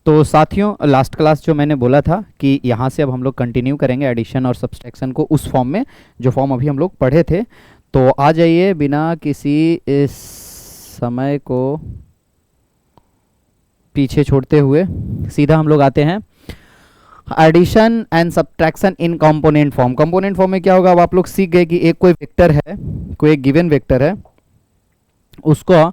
तो साथियों, last class जो मैंने बोला था कि यहाँ से अब हम लोग कंटिन्यू करेंगे एडिशन और सब्सट्रैक्शन को उस फॉर्म में जो फॉर्म अभी हम लोग पढ़े थे। तो आ जाइए, बिना किसी इस समय को पीछे छोड़ते हुए सीधा हम लोग आते हैं addition and subtraction in component form. Component form में क्या होगा, अब आप लोग सीख गए कि एक कोई वेक्टर है, कोई एक गिवन वेक्टर है, उसको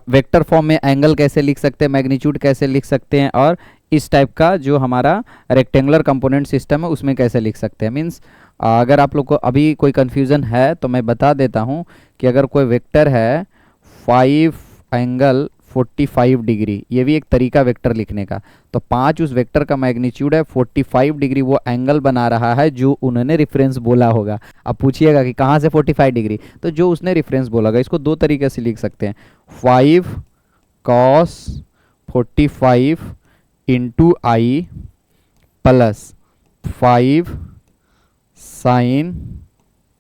वेक्टर फॉर्म में एंगल कैसे लिख सकते हैं, मैग्नीट्यूड कैसे लिख सकते हैं, और इस टाइप का जो हमारा रेक्टेंगुलर कंपोनेंट सिस्टम है उसमें कैसे लिख सकते हैं। मीन्स अगर आप लोग को अभी कोई कन्फ्यूज़न है तो मैं बता देता हूँ कि अगर कोई वेक्टर है 5 एंगल 45 डिग्री, ये भी एक तरीका वेक्टर लिखने का, तो 5 उस वेक्टर का मैग्नीट्यूड है, 45 डिग्री वो एंगल बना रहा है जो उन्होंने रेफरेंस बोला होगा। अब पूछिएगा कि कहाँ से 45 डिग्री, तो जो उसने रेफरेंस बोला होगा। इसको दो तरीके से लिख सकते हैं, 5 cos 45 इंटू आई प्लस 5 sin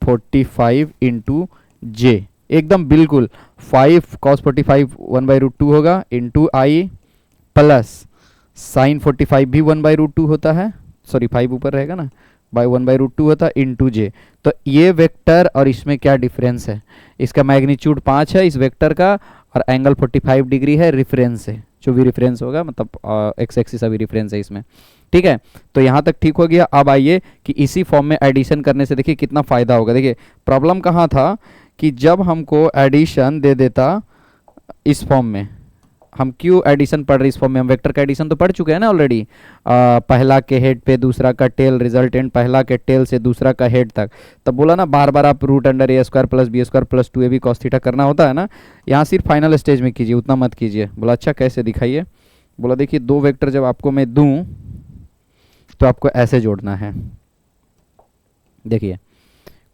45 इंटू जे। एकदम बिल्कुल 5 cos 45 1/√2 होगा इंटू आई प्लस साइन 45 भी 1/√2 होता है, सॉरी 5 ऊपर रहेगा ना, बाय 1/√2 होता है इंटू जे। तो ये वेक्टर और इसमें क्या डिफरेंस है, इसका मैग्नीट्यूड 5 है इस वेक्टर का, और एंगल 45 डिग्री है, रेफरेंस है, जो भी रेफरेंस होगा, मतलब एक्स एक्सिस अभी रेफरेंस है इसमें। ठीक है, तो यहाँ तक ठीक हो गया। अब आइए कि इसी फॉर्म में एडिशन करने से देखिए कितना फ़ायदा होगा। देखिए प्रॉब्लम कहाँ था कि जब हमको एडिशन दे देता इस फॉर्म में, हम क्यों एडिशन पढ़ रहे इस फॉर्म में, हम वेक्टर का एडिशन तो पढ़ चुके हैं ना ऑलरेडी, पहला के हेड पे दूसरा का टेल, रिजल्टेंट पहला के टेल से दूसरा का हेड तक। तब बोला ना बार बार आप root under A square plus B square plus 2ab cos theta करना होता है ना, यहाँ सिर्फ फाइनल स्टेज में कीजिए, उतना मत कीजिए। बोला अच्छा कैसे दिखाइए, बोला देखिए दो वेक्टर जब आपको मैं दूँ तो आपको ऐसे जोड़ना है। देखिए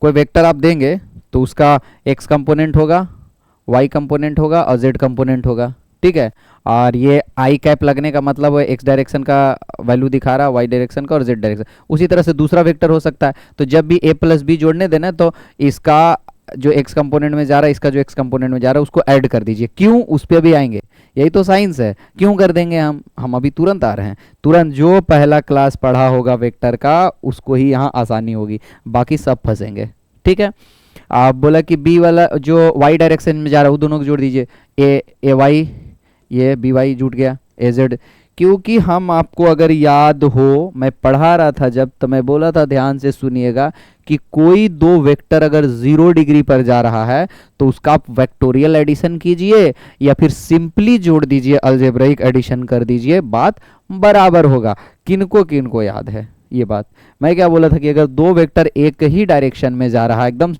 कोई वेक्टर आप देंगे तो उसका x कंपोनेंट होगा, y कंपोनेंट होगा और z कंपोनेंट होगा। ठीक है, और ये आई कैप लगने का मतलब है x डायरेक्शन का वैल्यू दिखा रहा है, y डायरेक्शन का और z डायरेक्शन। उसी तरह से दूसरा वेक्टर हो सकता है, तो जब भी a प्लस बी जोड़ने देना तो इसका जो x कंपोनेंट में जा रहा है, इसका जो x कंपोनेंट में जा रहा है उसको ऐड कर दीजिए। क्यों, उस पर भी आएंगे, यही तो साइंस है। क्यों कर देंगे हम अभी तुरंत आ रहे हैं। तुरंत जो पहला क्लास पढ़ा होगा वेक्टर का उसको ही यहाँ आसानी होगी, बाकी सब फंसेंगे। ठीक है, आप बोला कि बी वाला जो y डायरेक्शन में जा रहा है वो दोनों को जोड़ दीजिए, ए वाई, ये बी वाई जुट गया, ए जेड। क्योंकि हम आपको अगर याद हो, मैं पढ़ा रहा था जब, तो मैं बोला था ध्यान से सुनिएगा कि कोई दो वेक्टर अगर 0 डिग्री पर जा रहा है तो उसका आप वेक्टोरियल एडिशन कीजिए या फिर सिंपली जोड़ दीजिए, अलजेब्राइक एडिशन कर दीजिए, बात बराबर होगा। किनको याद है ये बात, मैं क्या बोला था कि अगर दो वेक्टर एक ही डायरेक्शन में जा रहा है, एकदम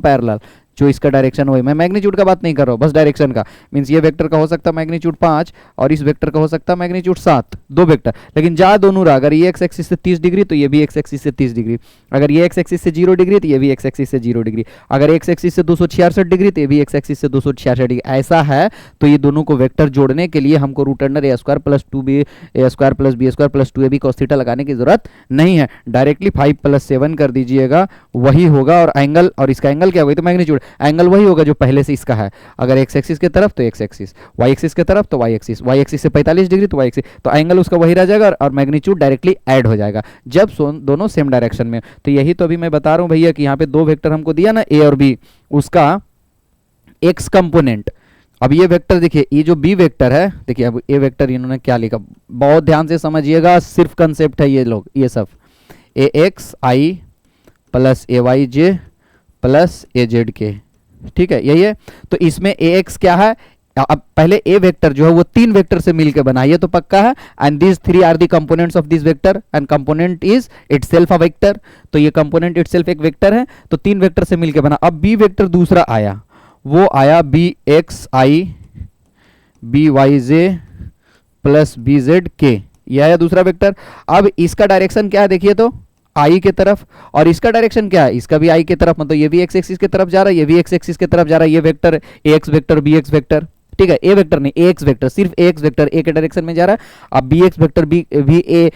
पैरेलल, जो इसका डायरेक्शन वही, मैं मैग्नीट्यूड का बात नहीं कर रहा हूँ, बस डायरेक्शन का। मीन्स ये वेक्टर का हो सकता है मैग्नीट्यूड 5 और इस वेक्टर का हो सकता है मैग्नीट्यूड 7, दो वेक्टर, लेकिन जा दोनों रहा। अगर ये एक्स एक्सिस से 30 डिग्री तो ये भी एक्स एक्सिस से 30 डिग्री, अगर ये एक्स एक्सिस से 0 डिग्री तो ये भी एक्स एक्सिस से 0 डिग्री, अगर एक्स एक्सिस से 266 डिग्री तो ये भी एक्स एक्सिस से 266 डिग्री। ऐसा है तो ये दोनों को वेक्टर जोड़ने के लिए हमको root under A square plus 2b square plus B square plus 2ab cos theta लगाने की जरूरत नहीं है, डायरेक्टली 5 + 7 कर दीजिएगा, वही होगा। और एंगल, और इसका एंगल क्या होगा, तो मैग्नीट्यूड, एंगल वही होगा जो पहले से इसका है। अगर एक्स एक्सिस की तरफ तो एक्स एक्सिस, वाई एक्सिस की तरफ तो वाई एक्सिस से 45 डिग्री तो वाई एक्सिस, तो एंगल उसका वही रह जाएगा और मैग्नीट्यूड डायरेक्टली ऐड हो जाएगा जब दोनों सेम डायरेक्शन में। तो यही तो अभी मैं बता रहा हूं भैया कि यहाँ पे दो वेक्टर हमको दिया ना ए और बी, उसका एक्स कंपोनेंट। अब ये वेक्टर देखिए, ये जो बी वेक्टर है, देखिए अब ए वेक्टर इन्होंने क्या लिखा, बहुत ध्यान से समझिएगा, सिर्फ कंसेप्ट है ये लोग, ये सब ए एक्स आई प्लस ए वाई जे प्लस ए जेड के। ठीक है, यही है। तो इसमें ए एक्स क्या है, अब पहले ए वेक्टर जो है वो तीन वेक्टर से मिलकर बना, ये तो पक्का है। And this three are the components of this vector and component is itself a vector, तो ये कंपोनेंट इटसेल्फ एक वेक्टर है, तो तीन वेक्टर से मिलकर बना। अब बी वेक्टर दूसरा आया, वो आया बी एक्स आई बी वाई जे प्लस बी जेड के, यह आया दूसरा वेक्टर। अब इसका डायरेक्शन क्या है देखिए, तो आई के तरफ, और इसका डायरेक्शन क्या है, इसका भी आई के तरफ, मतलब ये भी एक्स एक्सिस की तरफ जा रहा है, ये भी एक्स एक्सिस की तरफ जा रहा है। ये vector A X vector B X vector, ठीक है, ए वेक्टर नहीं, ए एक्स वेक्टर, सिर्फ ए एक्स वेक्टर ए के डायरेक्शन में जा रहा है। अब बी एक्स वेक्टर भी ए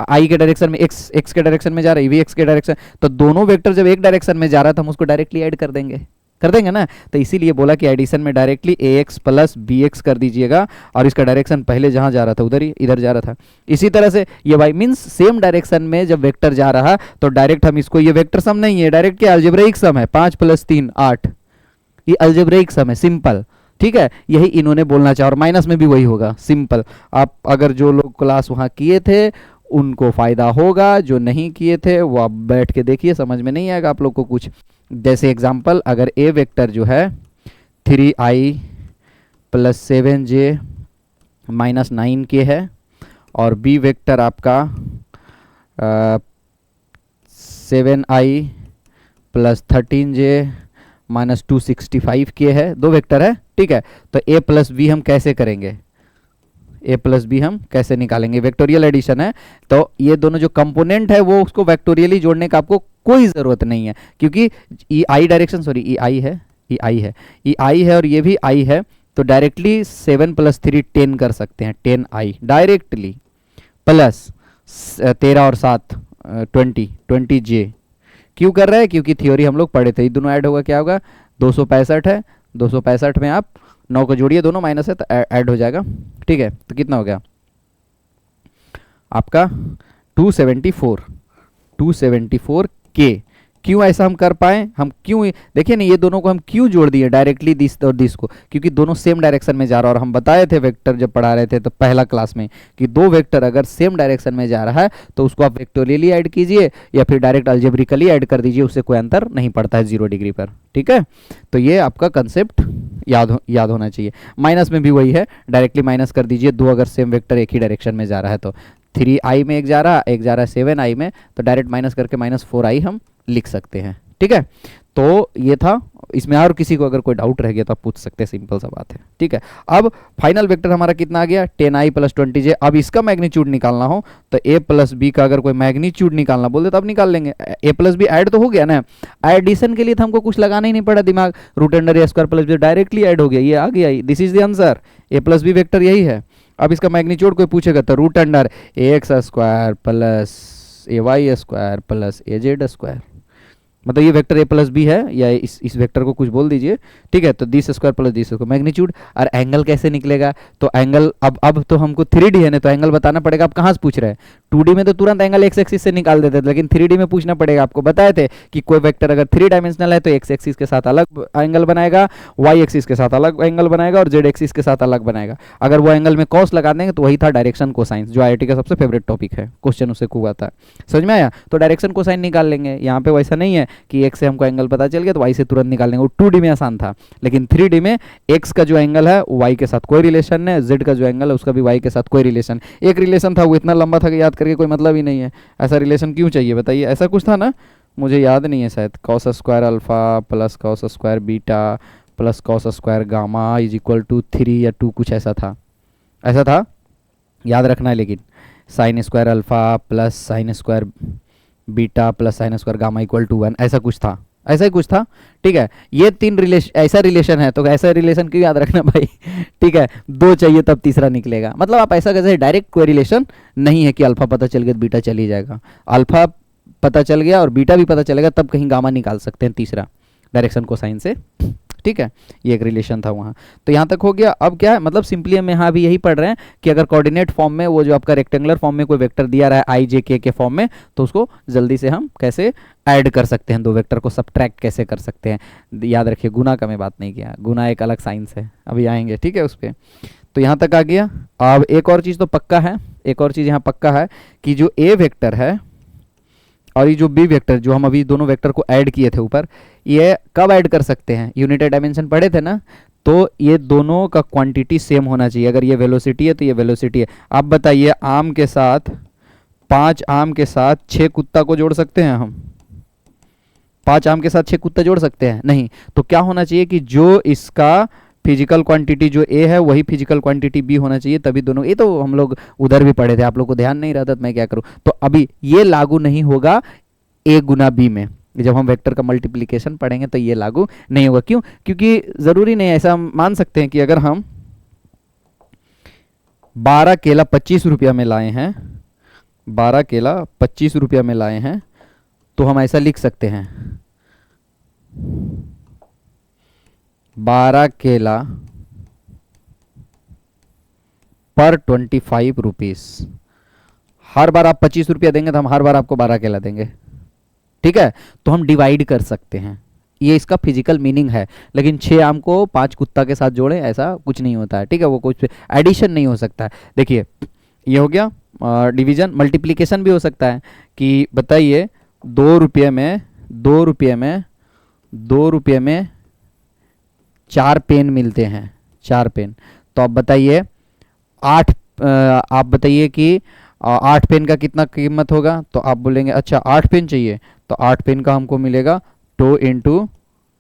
आई के डायरेक्शन में, एक्स के डायरेक्शन में जा रहा है, ये भी एक्स के डायरेक्शन। तो दोनों वेक्टर जब एक डायरेक्शन में जा रहा है तो हम उसको डायरेक्टली ऐड कर देंगे। कर देंगे ना। तो इसीलिए बोला कि एडिशन में डायरेक्टली ए एक्स प्लस बी एक्स कर दीजिएगा, और इसका डायरेक्शन पहले जहाँ जा रहा था उधर ही इधर जा रहा था। इसी तरह से ये भाई मीन्स सेम डायरेक्शन में जब वेक्टर जा रहा तो डायरेक्ट हम इसको, ये वेक्टर सम नहीं है, डायरेक्ट क्या अलजेब्रिक सम है, 5 + 3 8, ये अलजेब्रिक सम है, सिंपल। ठीक है, यही इन्होंने बोलना चाहा, और माइनस में भी वही होगा, सिंपल। आप अगर जो लोग क्लास वहाँ किए थे उनको फ़ायदा होगा, जो नहीं किए थे वो आप बैठ के देखिए, समझ में नहीं आएगा आप लोग को कुछ। जैसे एग्जांपल, अगर ए वेक्टर जो है 3i + 7j - 9k है, और बी वेक्टर आपका 7i + 13j - 265k है, दो वेक्टर है। ठीक है, तो a + b हम कैसे करेंगे, a + b हम कैसे निकालेंगे, वेक्टोरियल एडिशन है। तो ये दोनों जो कंपोनेंट है वो उसको वेक्टोरियली जोड़ने का आपको कोई ज़रूरत नहीं है, क्योंकि ई आई डायरेक्शन, सॉरी ई आई है, ई आई है, ई आई है और ये भी आई है, तो डायरेक्टली 7 + 3 10 कर सकते हैं, 10i डायरेक्टली, प्लस 13 और 7 20j। क्यों कर रहे हैं, क्योंकि थ्योरी हम लोग पढ़े थे, ये दोनों ऐड होगा क्या होगा, 265 है, 265 में आप 9 को जोड़िए, दोनों माइनस है तो ऐड हो जाएगा। ठीक है, तो कितना हो गया आपका 274k। क्यों ऐसा हम कर पाए, हम क्यों, देखिए ना ये दोनों को हम क्यों जोड़ दिए डायरेक्टली, दिस और दिस को, क्योंकि दोनों सेम डायरेक्शन में जा रहा है। और हम बताए थे वेक्टर जब पढ़ा रहे थे तो पहला क्लास में कि दो वेक्टर अगर सेम डायरेक्शन में जा रहा है तो उसको आप वेक्टोरियली ऐड कीजिए या फिर डायरेक्ट अलजेब्रिकली ऐड कर दीजिए, उससे कोई अंतर नहीं पड़ता है 0 डिग्री पर। ठीक है, तो ये आपका कंसेप्ट याद होना चाहिए। माइनस में भी वही है, डायरेक्टली माइनस कर दीजिए, दो अगर सेम वेक्टर एक ही डायरेक्शन में जा रहा है तो 3i में एक जा रहा है 7i में, तो डायरेक्ट माइनस करके -4i हम लिख सकते हैं। ठीक है, तो ये था। इसमें और किसी को अगर कोई डाउट रह गया तो आप पूछ सकते हैं, सिंपल सा बात है। ठीक है, अब फाइनल वेक्टर हमारा कितना आ गया, 10i + 20j। अब इसका मैग्नीट्यूड निकालना हो तो a + b का अगर कोई मैग्नीट्यूड निकालना बोल दे तो अब निकाल लेंगे। a + b ऐड तो हो गया ना, एडिशन के लिए तो हमको कुछ लगाना ही नहीं पड़ा दिमाग, √a² + b डायरेक्टली ऐड हो गया, ये आ गया, this is the answer. a + b vector यही है। अब इसका मैग्नीट्यूड कोई पूछेगा तो √ax² + ay² + az², मतलब ये वेक्टर a + b है, या इस वेक्टर को कुछ बोल दीजिए। ठीक है, तो d² + d² मैग्नीट्यूड। और एंगल कैसे निकलेगा, तो एंगल अब तो हमको 3D है ना, तो एंगल बताना पड़ेगा। आप कहाँ से पूछ रहे हैं, 2D में तो तुरंत एंगल x एक्सिस से निकाल देते थे, लेकिन 3D में पूछना पड़ेगा। आपको बताए थे कि कोई वेक्टर अगर 3 डायमेंशनल है तो x एक्सिस के साथ अलग एंगल बनाएगा, y एक्सिस के साथ अलग एंगल बनाएगा और z एक्सिस के साथ अलग बनाएगा। अगर वो एंगल में कॉस लगा देंगे तो वही था डायरेक्शन कोसाइन, जो IIT का सबसे फेवरेट टॉपिक है, क्वेश्चन उससे हुआ था। समझ में आया, तो डायरेक्शन कोसाइन निकाल लेंगे। यहाँ पे वैसा नहीं है कि x से हमको एंगल पता चल गया तो y से तुरंत निकाल लेंगे, वो 2D में आसान था, लेकिन 3D में x का जो एंगल है वो y के साथ कोई रिलेशन है, z का जो एंगल है उसका भी y के साथ कोई रिलेशन। एक रिलेशन था वो इतना लंबा था कि याद करके कोई मतलब ही नहीं है। ऐसा रिलेशन क्यों चाहिए बताइए, ऐसा कुछ था ना, मुझे याद नहीं है शायद, cos² alpha + cos² beta + cos² gamma = 3 या 2, कुछ ऐसा था, याद रखना है। लेकिन sin² alpha + sin² beta + sin² gamma = 1, ऐसा कुछ था, ऐसा ही कुछ था। ठीक है, ये 3 ऐसा रिलेशन है, तो ऐसा रिलेशन क्यों याद रखना भाई। ठीक है, 2 चाहिए तब तीसरा निकलेगा, मतलब आप ऐसा कैसे, डायरेक्ट कोई रिलेशन नहीं है कि अल्फा पता चल गया तो बीटा चल ही जाएगा। अल्फा पता चल गया और बीटा भी पता चलेगा तब कहीं गामा निकाल सकते हैं तीसरा, डायरेक्शन कोसाइन से। ठीक है, ये एक रिलेशन था वहाँ। तो यहाँ तक हो गया। अब क्या है, मतलब सिंपली हम यहाँ भी यही पढ़ रहे हैं कि अगर कोऑर्डिनेट फॉर्म में वो जो आपका रेक्टेंगुलर फॉर्म में कोई वेक्टर दिया रहा है i j k के फॉर्म में, तो उसको जल्दी से हम कैसे ऐड कर सकते हैं, दो वेक्टर को सब्ट्रैक्ट कैसे कर सकते हैं। याद रखिए, गुना का मैं बात नहीं किया, गुना एक अलग साइंस है, अभी आएंगे। ठीक है, उस पर। तो यहाँ तक आ गया। अब एक और चीज़ तो पक्का है, एक और चीज़ यहाँ पक्का है कि जो a वेक्टर है और ये जो बी वेक्टर, जो हम अभी दोनों वेक्टर को ऐड किए थे ऊपर, ये कब ऐड कर सकते हैं, यूनिट डायमेंशन पढ़े थे ना, तो ये दोनों का क्वांटिटी सेम होना चाहिए। अगर ये वेलोसिटी है तो ये वेलोसिटी है। आप बताइए, आम के साथ 5 आम के साथ 6 कुत्ता को जोड़ सकते हैं हम? 5 आम के साथ 6 कुत्ता जोड़ सकते हैं? नहीं। तो क्या होना चाहिए कि जो इसका फिजिकल क्वांटिटी जो ए है वही फिजिकल क्वांटिटी बी होना चाहिए, तभी दोनों। ये तो हम लोग उधर भी पढ़े थे, आप लोग को ध्यान नहीं रहता तो मैं क्या करूं। तो अभी ये लागू नहीं होगा ए गुना बी में, जब हम वेक्टर का मल्टीप्लिकेशन पढ़ेंगे तो ये लागू नहीं होगा। क्यों? क्योंकि ज़रूरी नहीं, ऐसा हम मान सकते हैं कि अगर हम 12 केला 25 रुपया में लाए हैं, 12 केला 25 रुपया में लाए हैं, तो हम ऐसा लिख सकते हैं 12 केला पर 25 रुपीज। हर बार आप 25 रुपया देंगे तो हम हर बार आपको 12 केला देंगे, ठीक है। तो हम डिवाइड कर सकते हैं, ये इसका फिजिकल मीनिंग है। लेकिन 6 आम को 5 कुत्ता के साथ जोड़े, ऐसा कुछ नहीं होता है, ठीक है। वो कुछ एडिशन नहीं हो सकता है। देखिए ये हो गया डिवीजन। मल्टीप्लिकेशन भी हो सकता है कि बताइए 2 रुपये में 4 पेन मिलते हैं, 4 पेन। तो आप बताइए 8, आप बताइए कि 8 पेन का कितना कीमत होगा। तो आप बोलेंगे अच्छा 8 पेन चाहिए, तो 8 पेन का हमको मिलेगा 2 इंटू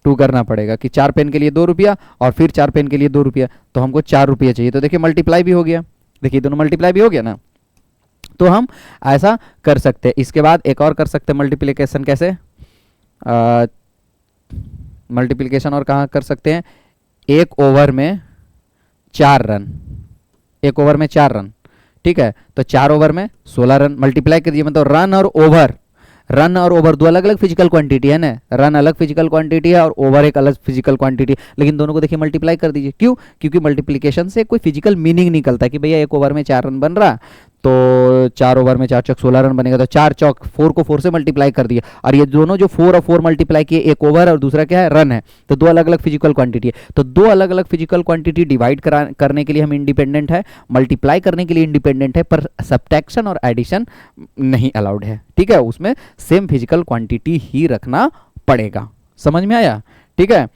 2 करना पड़ेगा कि 4 पेन के लिए 2 रुपया और फिर 4 पेन के लिए 2 रुपया, तो हमको 4 रुपये चाहिए। तो देखिए मल्टीप्लाई भी हो गया, देखिए दोनों मल्टीप्लाई भी हो गया ना। तो हम ऐसा कर सकते हैं। इसके बाद एक और कर सकते हैं मल्टीप्लिकेशन। कैसे मल्टीप्लिकेशन और कहाँ कर सकते हैं? 1 ओवर में 4 रन, 1 ओवर में 4 रन, ठीक है। तो 4 ओवर में 16 रन मल्टीप्लाई कर दिए। मतलब रन और ओवर, रन और ओवर दो अलग अलग फिजिकल क्वांटिटी है ना। रन अलग फिजिकल क्वांटिटी है और ओवर एक अलग फिजिकल क्वांटिटी, लेकिन दोनों को देखिए मल्टीप्लाई कर दीजिए। क्यों? क्योंकि मल्टीप्लिकेशन से कोई फिजिकल मीनिंग निकलता है कि भैया 1 ओवर में 4 रन बन रहा, तो 4 ओवर में 4 चौक 16 रन बनेगा। तो 4 चौक 4 को 4 से मल्टीप्लाई कर दिया, और ये दोनों जो 4 और 4 मल्टीप्लाई किए, एक ओवर और दूसरा क्या है? रन है। तो दो अलग अलग फिजिकल क्वांटिटी है। तो दो अलग अलग फिजिकल क्वांटिटी डिवाइड करने के लिए हम इंडिपेंडेंट है, मल्टीप्लाई करने के लिए इंडिपेंडेंट है, पर सब्ट्रैक्शन और एडिशन नहीं अलाउड है, ठीक है। उसमें सेम फिजिकल क्वांटिटी ही रखना पड़ेगा। समझ में आया? ठीक है।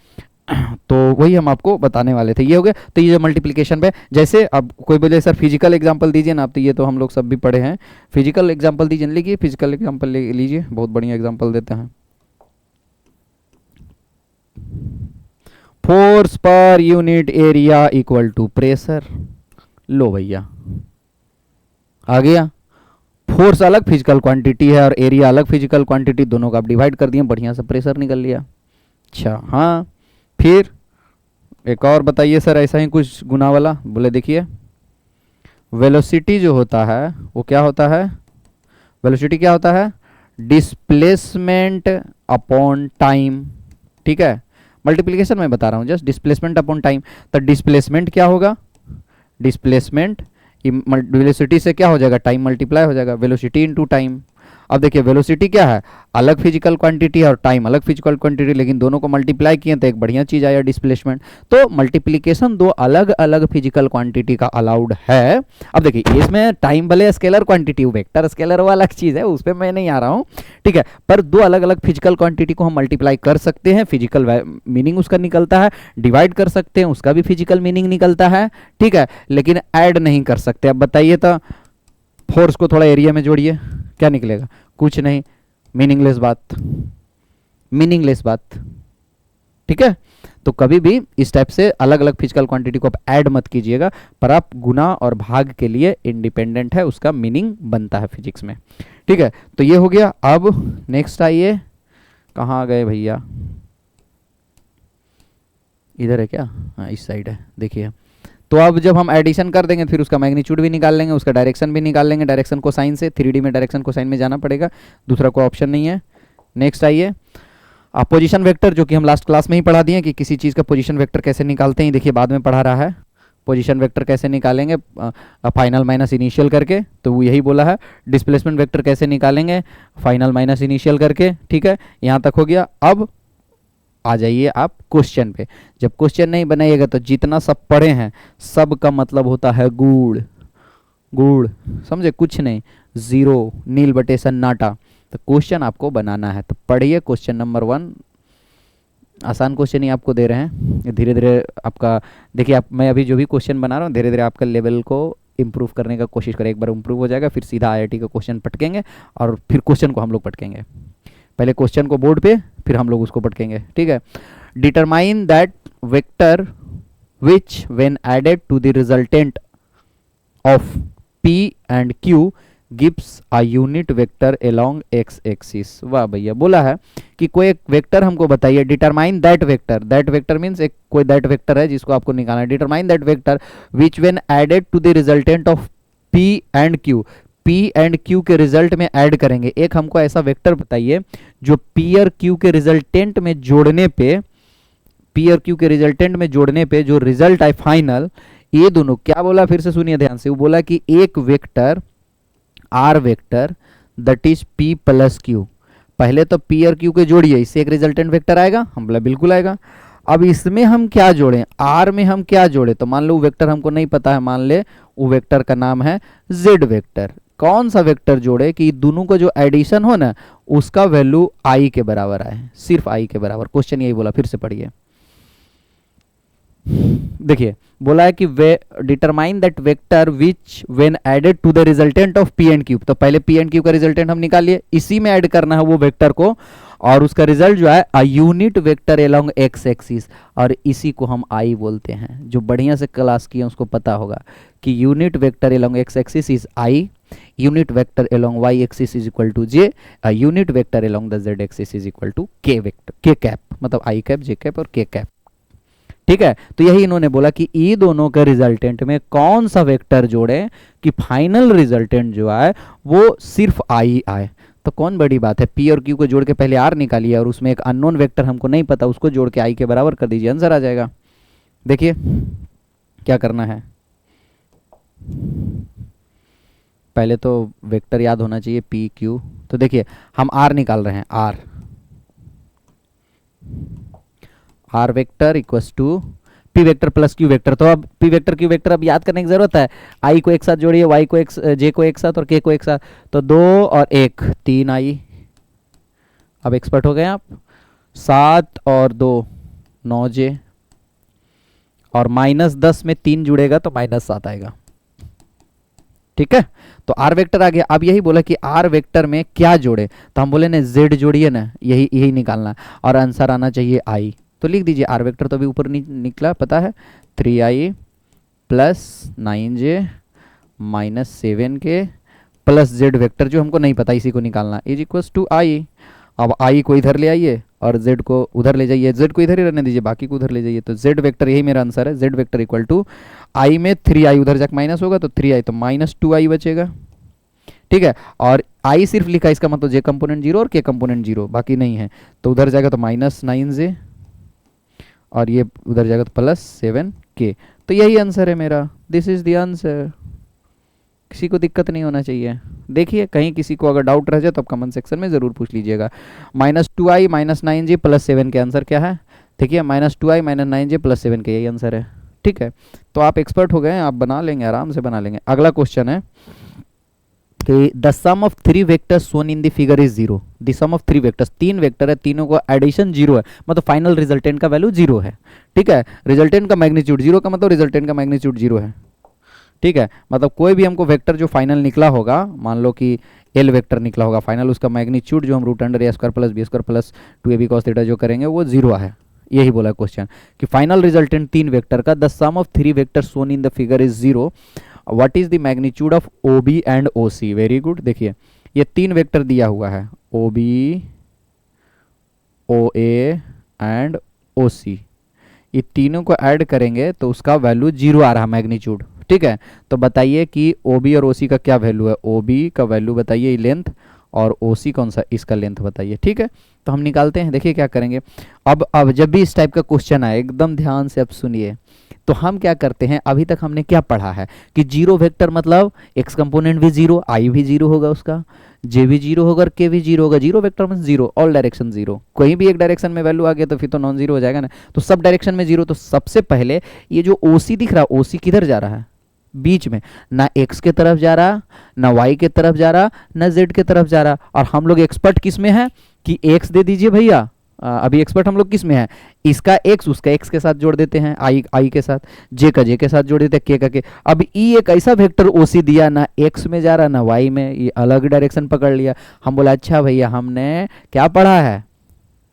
तो वही हम आपको बताने वाले थे। ये हो गया। तो ये जो मल्टीप्लिकेशन पे, जैसे अब कोई बोले सर फिजिकल एग्जांपल दीजिए ना, आप तो ये तो हम लोग सब भी पढ़े हैं। फिजिकल एग्जांपल दीजिए, लिखिए फिजिकल एग्जांपल लीजिए, बहुत बढ़िया एग्जांपल देते हैं। Force per unit area equal to pressure. लो भैया आ गया। फोर्स अलग फिजिकल क्वांटिटी है और एरिया अलग फिजिकल क्वांटिटी, दोनों का आप डिवाइड कर दिए, बढ़िया से प्रेशर निकल लिया। अच्छा हाँ, फिर एक और बताइए सर ऐसा ही कुछ गुना वाला। बोले देखिए वेलोसिटी जो होता है वो क्या होता है? वेलोसिटी क्या होता है? डिस्प्लेसमेंट अपॉन टाइम, ठीक है। मल्टीप्लिकेशन मैं बता रहा हूँ, जस्ट डिस्प्लेसमेंट अपॉन टाइम। तो डिस्प्लेसमेंट क्या होगा? डिस्प्लेसमेंट वेलोसिटी से क्या हो जाएगा? टाइम मल्टीप्लाई हो जाएगा, वेलोसिटी इनटू टाइम। अब देखिए वेलोसिटी क्या है? अलग फिजिकल क्वांटिटी है और टाइम अलग फिजिकल क्वांटिटी, लेकिन दोनों को मल्टीप्लाई किए तो एक बढ़िया चीज आया डिस्प्लेसमेंट। तो मल्टीप्लिकेशन दो अलग अलग फिजिकल क्वांटिटी का अलाउड है। अब देखिए इसमें टाइम भले स्केलर क्वांटिटी, वेक्टर स्केलर वो अलग चीज है, उस पर मैं नहीं आ रहा हूँ, ठीक है। पर दो अलग अलग फिजिकल क्वांटिटी को हम मल्टीप्लाई कर सकते हैं, फिजिकल मीनिंग उसका निकलता है। डिवाइड कर सकते हैं, उसका भी फिजिकल मीनिंग निकलता है, ठीक है। लेकिन ऐड नहीं कर सकते। अब बताइए तो फोर्स को थोड़ा एरिया में जोड़िए, क्या निकलेगा? कुछ नहीं, मीनिंगलेस बात, मीनिंगलेस बात, ठीक है। तो कभी भी इस टाइप से अलग अलग फिजिकल क्वांटिटी को आप ऐड मत कीजिएगा, पर आप गुना और भाग के लिए इंडिपेंडेंट है, उसका मीनिंग बनता है फिजिक्स में, ठीक है। तो ये हो गया। अब नेक्स्ट आइए, कहाँ गए भैया? इधर है क्या? हाँ इस साइड है, देखिए। तो अब जब हम एडिशन कर देंगे फिर उसका मैग्नीट्यूड भी निकाल लेंगे, उसका डायरेक्शन भी निकाल लेंगे, डायरेक्शन को साइन से। 3D में डायरेक्शन को साइन में जाना पड़ेगा, दूसरा कोई ऑप्शन नहीं है। नेक्स्ट आइए पोजीशन वेक्टर, जो कि हम लास्ट क्लास में ही पढ़ा दिए कि किसी चीज़ का पोजीशन वेक्टर कैसे निकालते हैं। देखिए बाद में पढ़ा रहा है पोजीशन वेक्टर कैसे निकालेंगे फाइनल माइनस इनिशियल करके, तो वो यही बोला है। डिस्प्लेसमेंट वेक्टर कैसे निकालेंगे? फाइनल माइनस इनिशियल करके, ठीक है। यहाँ तक हो गया। अब आ जाइए आप क्वेश्चन पे। जब क्वेश्चन नहीं बनाइएगा तो जितना सब पढ़े हैं सब का मतलब होता है गुड़, गुड़, समझे? कुछ नहीं, जीरो, नील बटे सन्नाटा। तो क्वेश्चन आपको बनाना है, तो पढ़िए क्वेश्चन नंबर 1। आसान क्वेश्चन ही आपको दे रहे हैं, धीरे धीरे आपका देखिए। आप मैं अभी जो भी क्वेश्चन बना रहा हूँ धीरे धीरे आपका लेवल को इम्प्रूव करने का कोशिश करें। एक बार इम्प्रूव हो जाएगा फिर सीधा IIT का क्वेश्चन पटकेंगे और फिर क्वेश्चन को हम लोग पटकेंगे। पहले क्वेश्चन को बोर्ड पे, फिर हम लोग उसको पटकेंगे, ठीक है। Determine that vector which when added to the resultant of P and Q gives a unit vector along x axis. वाह भैया, बोला है कि कोई एक वेक्टर हमको बताइए। Determine that vector, that vector means एक कोई दैट वेक्टर है जिसको आपको निकालना है। Determine that vector which when added to the resultant of P and Q, P and Q के रिजल्ट में ऐड करेंगे। एक हमको ऐसा वेक्टर बताइए जो P और Q के रिजल्टेंट में जोड़ने पे पी और क्यू के रिजल्टेंट में जोड़ने पे जो रिजल्ट आए फाइनल, ये दोनों क्या बोला फिर से सुनिए ध्यान से, वो बोला कि एक vector R vector that is P plus Q, पहले तो पी और क्यू के जोड़िए, इससे एक रिजल्टेंट वेक्टर आएगा, हम बोला बिल्कुल आएगा। अब इसमें हम क्या जोड़ें, आर में हम क्या जोड़े, तो मान लो वो वेक्टर हमको नहीं पता है, मान ले वो वेक्टर का नाम है जेड वेक्टर। कौन सा वेक्टर जोड़े कि दोनों का जो एडिशन हो ना उसका वैल्यू आई के बराबर आए, सिर्फ आई के बराबर। क्वेश्चन यही बोला, फिर से पढ़िए। देखिए बोला है कि we determine that vector which when added to the resultant of P and Q, तो पहले पी एंड क्यू का रिजल्टेंट हम निकाल लिए, इसी में ऐड करना है वो वेक्टर को, और उसका रिजल्ट जो है अ unit vector along X axis, और इसी को हम आई बोलते हैं। जो बढ़िया से क्लास किए उसको पता होगा कि unit vector along X axis is I, unit vector along Y axis is equal to J, unit vector along the Z axis is equal to K vector, K cap, मतलब आई कैप, जे कैप और के cap. ठीक है, तो यही इन्होंने बोला कि ये दोनों के रिजल्टेंट में कौन सा वेक्टर जोड़े कि फाइनल रिजल्टेंट जो आए वो सिर्फ आई आए। तो कौन बड़ी बात है, पी और क्यू को जोड़ के पहले आर निकालिए और उसमें एक अननोन वेक्टर हमको नहीं पता उसको जोड़ के आई के बराबर कर दीजिए, आंसर आ जाएगा। देखिए क्या करना है, पहले तो वेक्टर याद होना चाहिए पी क्यू, तो देखिए हम आर निकाल रहे हैं, R vector equals to P vector plus Q vector. तो अब पी वेक्टर क्यू वेक्टर अब याद करने की जरूरत है, आई को एक साथ जोड़िए, वाई को एक, जे को एक साथ और के को एक साथ, तो 2 और 1 3 आई। अब एक्सपर्ट हो गए आप। 7 और 2 9 जे, और -10 में 3 जुड़ेगा तो -7 आएगा। ठीक है, तो आर वेक्टर आ गया। अब यही बोला कि आर वेक्टर में क्या जोड़े, तो हम बोले ना जेड जोड़िए ना, यही निकालना और आंसर आना चाहिए आई। तो लिख दीजिए आर वेक्टर तो अभी ऊपर निकला पता है, 3i plus 9j minus 7k plus Z vector जो हमको नहीं पता इसी को निकालना इज इक्वल्स टू आई। अब आई को इधर ले आइए और जेड को उधर ले जाइए, जेड को इधर ही रहने दीजिए, बाकी को उधर ले जाइए, तो जेड वेक्टर यही मेरा आंसर है, जेड वेक्टर इक्वल टू आई में 3i उधर जाकर माइनस होगा तो 3i तो -2i बचेगा। ठीक है, और आई सिर्फ लिखा, इसका मतलब जे कंपोनेंट 0 और के कंपोनेंट 0, बाकी नहीं है, तो उधर जाएगा तो -9j और ये उधर जाएगा तो +7k। तो यही आंसर है मेरा, दिस इज द आंसर। किसी को दिक्कत नहीं होना चाहिए। देखिए कहीं किसी को अगर डाउट रह जाए तो आप कमेंट सेक्शन में ज़रूर पूछ लीजिएगा। -2i -9j +7 के आंसर क्या है, देखिए -2i -9j +7 के यही आंसर है। ठीक है, तो आप एक्सपर्ट हो गए हैं, आप बना लेंगे, आराम से बना लेंगे। अगला क्वेश्चन है कि the sum of 3 vectors shown in the figure is 0। The sum of 3 vectors, 3 vector है, तीनों को एडिशन 0 है, मतलब फाइनल रिजल्टेंट का वैल्यू 0 है। ठीक है, रिजल्टेंट का मैग्नीट्यूड 0 का मतलब रिजल्टेंट का मैग्नीट्यूड 0 है। ठीक है, मतलब कोई भी हमको वेक्टर जो फाइनल निकला होगा, मान लो कि एल वेक्टर निकला होगा फाइनल, उसका मैग्नीट्यूड जो हम √√a² + b² + 2ab cos theta जो करेंगे वो 0 है। यही बोला क्वेश्चन कि फाइनल रिजल्टेंट 3 वेक्टर का the sum of 3 vector shown in the figure is 0, what is the magnitude of OB and OC। Very good, देखिए ये 3 वेक्टर दिया हुआ है, OB OA एंड OC, ये तीनों को ऐड करेंगे तो उसका वैल्यू 0 आ रहा मैग्नीट्यूड। ठीक है, तो बताइए कि OB और OC का क्या वैल्यू है, OB का वैल्यू बताइए लेंथ, और OC कौन सा, इसका लेंथ बताइए। ठीक है, तो हम निकालते हैं, देखिए क्या करेंगे। अब जब भी इस टाइप का क्वेश्चन आए एकदम ध्यान से अब सुनिए, तो हम क्या करते हैं, अभी तक हमने क्या पढ़ा है कि 0 वेक्टर मतलब x कंपोनेंट भी 0, i भी 0 होगा, उसका j भी 0 होगा और k भी 0 होगा। 0 वेक्टर में 0, ऑल डायरेक्शन 0, कोई भी एक डायरेक्शन में वैल्यू आ गया तो फिर तो नॉन 0 हो जाएगा ना, तो सब डायरेक्शन में 0। तो सबसे पहले ये जो OC दिख रहा है, OC किधर जा रहा है, बीच में, ना x के तरफ जा रहा, ना y के तरफ जा रहा, ना z के तरफ जा रहा। और हम लोग एक्सपर्ट किस में है कि x दे दीजिए भैया, अभी एक्सपर्ट हम लोग किस में है, इसका x उसका x के साथ जोड़ देते हैं, i के साथ, j का j के साथ जोड़ देते हैं, k का k। अब e एक ऐसा वेक्टर OC दिया, ना x में जा रहा ना y में, ये अलग डायरेक्शन पकड़ लिया। हम बोला अच्छा भैया हमने क्या पढ़ा है,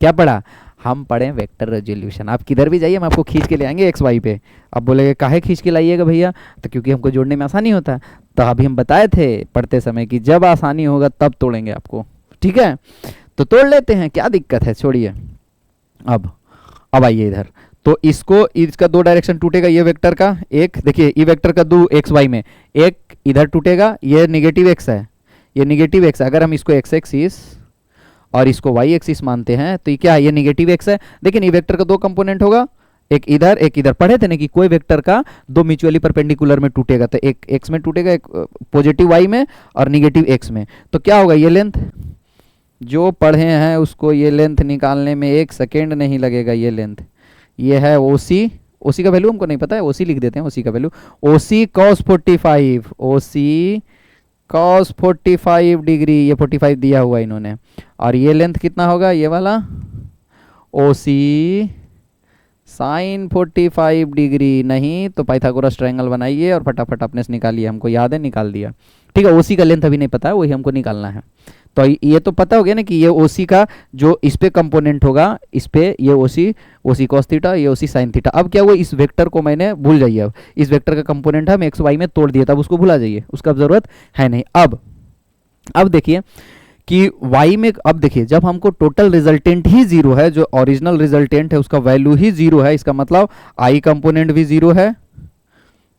क्या पढ़ा, हम पढ़े वेक्टर रेजोल्यूशन। आप किधर भी जाइए हम आपको खींच के ले आएंगे एक्स वाई पे। अब बोलेगे काहे खींच के लाइएगा भैया, तो क्योंकि हमको जोड़ने में आसानी होता है। तो अभी हम बताए थे पढ़ते समय कि जब आसानी होगा तब तोड़ेंगे आपको। ठीक है, तो तोड़ लेते हैं, क्या दिक्कत है, छोड़िए। अब आइए इधर, तो इसका 2 डायरेक्शन टूटेगा, ये वेक्टर का एक, देखिए ई वेक्टर का 2 एक्स वाई में, एक इधर टूटेगा, ये नेगेटिव एक्स है, ये नेगेटिव एक्स है। अगर हम इसको एक्स एक्सिस और इसको वाई एक्सिस मानते हैं, तो ये क्या है, ये निगेटिव एक्स है। देखिए ये वेक्टर का दो कंपोनेंट होगा, एक इधर एक इधर। पढ़े थे ना कि कोई वेक्टर का दो म्यूचुअली परपेंडिकुलर में टूटेगा, तो एक एक्स में टूटेगा, एक पॉजिटिव वाई में और निगेटिव एक्स में। तो क्या होगा, ये लेंथ जो पढ़े हैं उसको ये लेंथ निकालने में 1 सेकेंड नहीं लगेगा। ये लेंथ ये है ओसी, ओसी का वैल्यू हमको नहीं पता है, ओसी लिख देते हैं, ओसी का वैल्यू ओसी कॉस 45, ओसी कॉस 45 डिग्री, ये 45 दिया हुआ इन्होंने। और ये लेंथ कितना होगा, ये वाला ओसी साइन 45 डिग्री। नहीं तो पाइथागोरस ट्रायंगल बनाइए और फटाफट अपने से निकालिए, हमको याद है निकाल दिया। ठीक है, ओसी का लेंथ अभी नहीं पता है, वही हमको निकालना है। तो ये तो पता हो गया ना कि ये ओसी का जो इस पे कंपोनेंट होगा, इस पे ये ओसी, ओसी कॉस थीटा, ये ओसी साइन थीटा। अब क्या हुआ, इस वेक्टर को मैंने भूल जाइए, अब इस वेक्टर का कंपोनेंट हम एक्स वाई में तोड़ दिया, तब उसको भुला जाइए, उसका जरूरत है नहीं। अब देखिए कि y में, अब देखिए जब हमको टोटल रिजल्टेंट ही जीरो है, जो ओरिजिनल रिजल्टेंट है उसका वैल्यू ही जीरो है, इसका मतलब i कंपोनेंट भी जीरो है,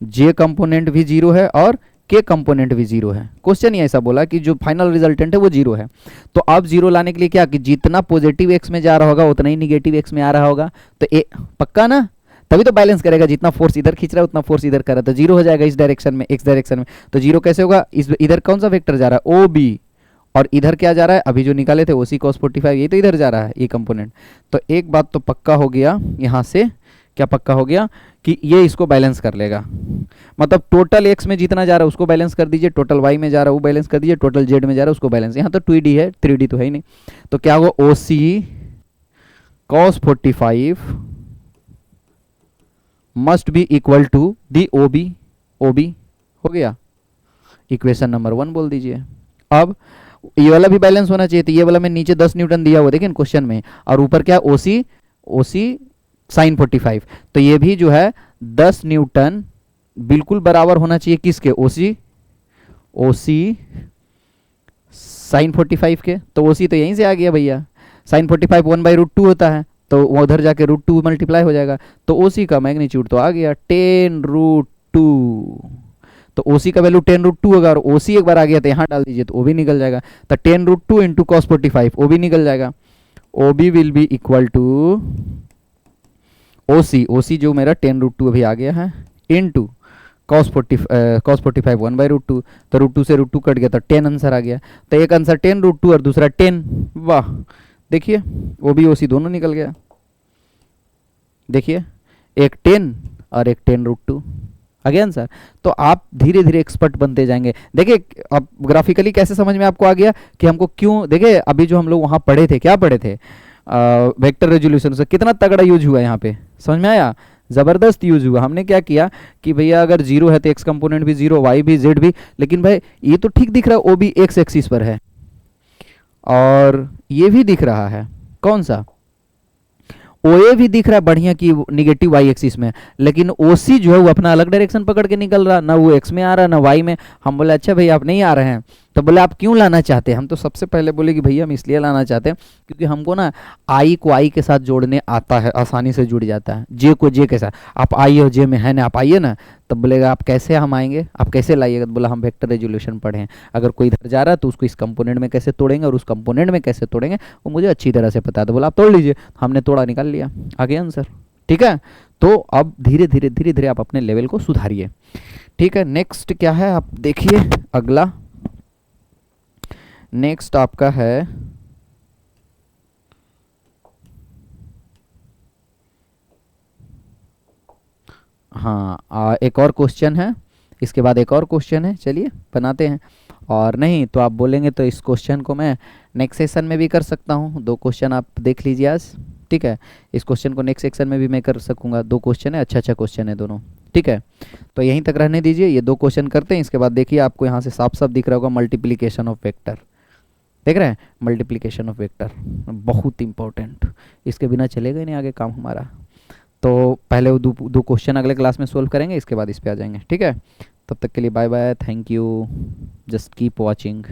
j कंपोनेंट भी जीरो है और k कंपोनेंट भी जीरो है। क्वेश्चन ही ऐसा बोला कि जो फाइनल रिजल्टेंट है वो जीरो है। तो अब जीरो लाने के लिए क्या, कि जितना पॉजिटिव x में जा रहा होगा उतना ही निगेटिव x में आ रहा होगा। तो ए पक्का ना, तभी तो बैलेंस करेगा, जितना फोर्स इधर खींच रहा है उतना फोर्स इधर कर रहा है, तो जीरो हो जाएगा इस डायरेक्शन में, x डायरेक्शन में। तो जीरो कैसे होगा, इस इधर कौन सा वेक्टर जा रहा है, ओ बी, और इधर क्या जा रहा है, अभी जो निकाले थे ओसी कॉस 45, ये तो इधर जा रहा है ये कंपोनेंट। तो एक बात तो पक्का हो गया यहाँ से, क्या पक्का हो गया कि ये इसको बैलेंस कर लेगा। मतलब टोटल एक्स में जितना जा रहा है उसको बैलेंस कर दीजिए, टोटल वाई में जा रहा है वो बैलेंस कर दीजिए, टोटल जेड में जा रहा है उसको बैलेंस। यहाँ तो 2D है, 3D तो है ही नहीं। तो क्या होगा, O C cos 45 must be equal to the O B, O B हो गया, इक्वेशन नंबर 1 बोल दीजिए। अब ये वाला भी बैलेंस होना चाहिए, तो ये वाला में नीचे 10 न्यूटन दिया हुआ देखिए क्वेश्चन में, और ऊपर क्या ओसी, ओसी साइन 45, तो ये भी जो है 10 न्यूटन बिल्कुल बराबर होना चाहिए किसके, ओसी, ओसी साइन 45 के। तो ओसी तो यहीं से आ गया भैया, साइन 45 1/√2 होता है, तो वो उधर जाके √2 मल्टीप्लाई हो जाएगा। तो ओसी का मैग्नीट्यूड तो आ गया 10√2, तो ओसी का वैल्यू 10√2 होगा, और ओसी एक बार आ गया तो यहाँ डाल दीजिए तो वो भी निकल जाएगा। तो 10√2 इंटू कॉस 45 वो भी निकल जाएगा। O B will be equal to OC, OC जो मेरा 10√2 अभी आ गया है, इंटू कॉस 45 1/√2, तो √2 से √2 कट गया तो 10 आंसर आ गया। तो एक आंसर 10√2 और दूसरा 10, वाह देखिए वो भी ओसी दोनों निकल गया। देखिए एक 10 और एक 10√2 आ गया आंसर। तो आप धीरे धीरे एक्सपर्ट बनते जाएंगे। देखिए अब ग्राफिकली कैसे समझ में आपको आ गया कि हमको क्यों, देखिए अभी जो हम लोग वहाँ पढ़े थे, क्या पढ़े थे, वेक्टर रेजोल्यूशन से कितना तगड़ा यूज हुआ यहाँ पे, समझ में आया, ज़बरदस्त यूज हुआ। हमने क्या किया कि भैया अगर जीरो है तो एक्स कंपोनेंट भी जीरो, वाई भी, जेड भी, लेकिन भाई ये तो ठीक दिख रहा है, ओ भी एक्स एक्सिस पर है, और ये भी दिख रहा है कौन सा, ओए भी दिख रहा है बढ़िया की निगेटिव वाई एक्सिस में, लेकिन ओसी जो है वो अपना अलग डायरेक्शन पकड़ के निकल रहा, ना वो एक्स में आ रहा ना वाई में। हम बोले अच्छा भैया आप नहीं आ रहे हैं, तो बोले आप क्यों लाना चाहते हैं। हम तो सबसे पहले बोले कि भैया हम इसलिए लाना चाहते हैं क्योंकि हमको ना आई को आई के साथ जोड़ने आता है, आसानी से जुड़ जाता है, जे को जे के साथ। आप आई और जे में है ना, आप आइए ना, तब बोलेगा आप कैसे हम आएंगे, आप कैसे लाइएगा, तो बोला हम वेक्टर रेजोल्यूशन पढ़े हैं, अगर कोई इधर जा रहा है तो उसको इस कंपोनेंट में कैसे तोड़ेंगे और उस कंपोनेंट में कैसे तोड़ेंगे वो मुझे अच्छी तरह से पता है। तो बोला आप तोड़ लीजिए, हमने तोड़ा, निकाल लिया, आ गया आंसर। ठीक है, तो अब धीरे धीरे आप अपने लेवल को सुधारिए। ठीक है, नेक्स्ट क्या है आप देखिए, अगला नेक्स्ट आपका है हाँ, एक और क्वेश्चन है, इसके बाद एक और क्वेश्चन है, चलिए बनाते हैं। और नहीं तो आप बोलेंगे तो इस क्वेश्चन को मैं नेक्स्ट सेशन में भी कर सकता हूँ, 2 क्वेश्चन आप देख लीजिए आज। ठीक है, इस क्वेश्चन को नेक्स्ट सेक्शन में भी मैं कर सकूँगा, 2 क्वेश्चन है, अच्छा क्वेश्चन है दोनों। ठीक है, तो यहीं तक रहने दीजिए, ये 2 क्वेश्चन करते हैं, इसके बाद देखिए आपको यहाँ से साफ साफ दिख रहा होगा मल्टीप्लिकेशन ऑफ वेक्टर, देख रहे हैं, मल्टीप्लिकेशन ऑफ वेक्टर बहुत इंपॉर्टेंट, इसके बिना चलेगा ही नहीं आगे काम हमारा। तो पहले वो 2 क्वेश्चन अगले क्लास में सोल्व करेंगे, इसके बाद इस पे आ जाएंगे। ठीक है, तब तक के लिए bye bye, thank you, just keep watching.